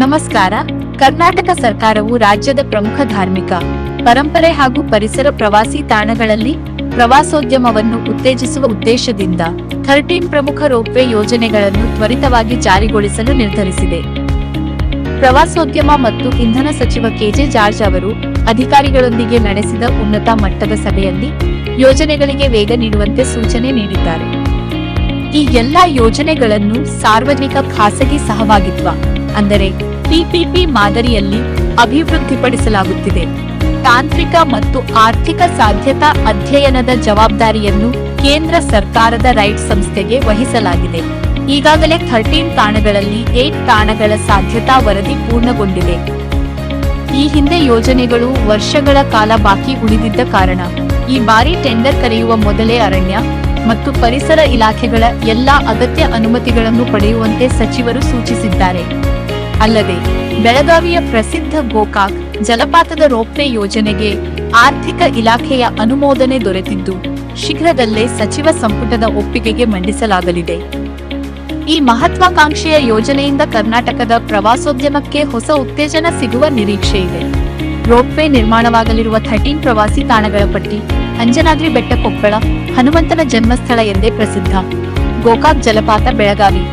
ನಮಸ್ಕಾರ. ಕರ್ನಾಟಕ ಸರ್ಕಾರವು ರಾಜ್ಯದ ಪ್ರಮುಖ ಧಾರ್ಮಿಕ, ಪರಂಪರೆ ಹಾಗೂ ಪರಿಸರ ಪ್ರವಾಸಿ ತಾಣಗಳಲ್ಲಿ ಪ್ರವಾಸೋದ್ಯಮವನ್ನು ಉತ್ತೇಜಿಸುವ ಉದ್ದೇಶದಿಂದ 13 ಪ್ರಮುಖ ರೋಪ್ವೇ ಯೋಜನೆಗಳನ್ನು ತ್ವರಿತವಾಗಿ ಜಾರಿಗೊಳಿಸಲು ನಿರ್ಧರಿಸಿದೆ. ಪ್ರವಾಸೋದ್ಯಮ ಮತ್ತು ಇಂಧನ ಸಚಿವ ಕೆಜೆ ಜಾರ್ಜ್ ಅವರು ಅಧಿಕಾರಿಗಳೊಂದಿಗೆ ನಡೆಸಿದ ಉನ್ನತ ಮಟ್ಟದ ಸಭೆಯಲ್ಲಿ ಯೋಜನೆಗಳಿಗೆ ವೇಗ ನೀಡುವಂತೆ ಸೂಚನೆ ನೀಡಿದ್ದಾರೆ. ಈ ಎಲ್ಲಾ ಯೋಜನೆಗಳನ್ನು ಸಾರ್ವಜನಿಕ ಖಾಸಗಿ ಸಹಭಾಗಿತ್ವ ಅಂದರೆ ಪಿಪಿಪಿ ಮಾದರಿಯಲ್ಲಿ ಅಭಿವೃದ್ಧಿಪಡಿಸಲಾಗುತ್ತಿದೆ. ತಾಂತ್ರಿಕ ಮತ್ತು ಆರ್ಥಿಕ ಸಾಧ್ಯತಾ ಅಧ್ಯಯನದ ಜವಾಬ್ದಾರಿಯನ್ನು ಕೇಂದ್ರ ಸರ್ಕಾರದ ರೈಟ್ ಸಂಸ್ಥೆಗೆ ವಹಿಸಲಾಗಿದೆ. ಈಗಾಗಲೇ 13 ತಾಣಗಳಲ್ಲಿ 8 ತಾಣಗಳ ಸಾಧ್ಯತಾ ವರದಿ ಪೂರ್ಣಗೊಂಡಿದೆ. ಈ ಹಿಂದೆ ಯೋಜನೆಗಳು ವರ್ಷಗಳ ಕಾಲ ಬಾಕಿ ಉಳಿದಿದ್ದ ಕಾರಣ ಈ ಬಾರಿ ಟೆಂಡರ್ ಕರೆಯುವ ಮೊದಲೇ ಅರಣ್ಯ ಮತ್ತು ಪರಿಸರ ಇಲಾಖೆಗಳ ಎಲ್ಲಾ ಅಗತ್ಯ ಅನುಮತಿಗಳನ್ನು ಪಡೆಯುವಂತೆ ಸಚಿವರು ಸೂಚಿಸಿದ್ದಾರೆ. ಅಲ್ಲದೆ ಬೆಳಗಾವಿಯ ಪ್ರಸಿದ್ಧ ಗೋಕಾಕ್ ಜಲಪಾತದ ರೋಪ್ವೇ ಯೋಜನೆಗೆ ಆರ್ಥಿಕ ಇಲಾಖೆಯ ಅನುಮೋದನೆ ದೊರೆತಿದ್ದು ಶೀಘ್ರದಲ್ಲೇ ಸಚಿವ ಸಂಪುಟದ ಒಪ್ಪಿಗೆಗೆ ಮಂಡಿಸಲಾಗಲಿದೆ. ಈ ಮಹತ್ವಾಕಾಂಕ್ಷೆಯ ಯೋಜನೆಯಿಂದ ಕರ್ನಾಟಕದ ಪ್ರವಾಸೋದ್ಯಮಕ್ಕೆ ಹೊಸ ಉತ್ತೇಜನ ಸಿಗುವ ನಿರೀಕ್ಷೆ ಇದೆ. ರೋಪ್ವೇ ನಿರ್ಮಾಣವಾಗಲಿರುವ 13 ಪ್ರವಾಸಿ ತಾಣಗಳ ಪಟ್ಟಿ: ಅಂಜನಾದ್ರಿ ಬೆಟ್ಟ ಕೊಪ್ಪಳ, ಹನುಮಂತನ ಜನ್ಮಸ್ಥಳ ಎಂದೇ ಪ್ರಸಿದ್ಧ ಗೋಕಾಕ್ ಜಲಪಾತ ಬೆಳಗಾವಿ,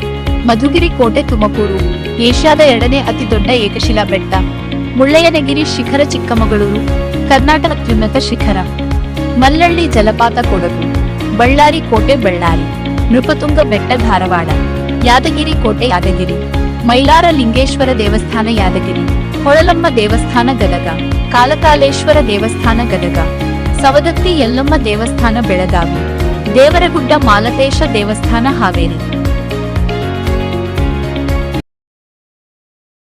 ಮಧುಗಿರಿ ಕೋಟೆ ತುಮಕೂರು, ಏಷ್ಯಾದ 2ನೇ ಅತಿ ದೊಡ್ಡ ಏಕಶಿಲಾ ಬೆಟ್ಟ, ಮುಳ್ಳಯ್ಯನಗಿರಿ ಶಿಖರ ಚಿಕ್ಕಮಗಳೂರು, ಕರ್ನಾಟಕ ಅತ್ಯುನ್ನತ ಶಿಖರ, ಮಲ್ಲಳ್ಳಿ ಜಲಪಾತ ಕೊಡಗು, ಬಳ್ಳಾರಿ ಕೋಟೆ ಬಳ್ಳಾರಿ, ನೃಪತುಂಗ ಬೆಟ್ಟ ಧಾರವಾಡ, ಯಾದಗಿರಿ ಕೋಟೆ ಯಾದಗಿರಿ, ಮೈಲಾರ ಲಿಂಗೇಶ್ವರ ದೇವಸ್ಥಾನ ಯಾದಗಿರಿ, ಹೊಳಲಮ್ಮ ದೇವಸ್ಥಾನ ಗದಗ, ಕಾಲಕಾಲೇಶ್ವರ ದೇವಸ್ಥಾನ ಗದಗ, ಸವದತ್ತಿ ಯಲ್ಲಮ್ಮ ದೇವಸ್ಥಾನ ಬೆಳಗಾವಿ, ದೇವರಗುಡ್ಡ ಮಾಲತೇಶ ದೇವಸ್ಥಾನ ಹಾವೇರಿ.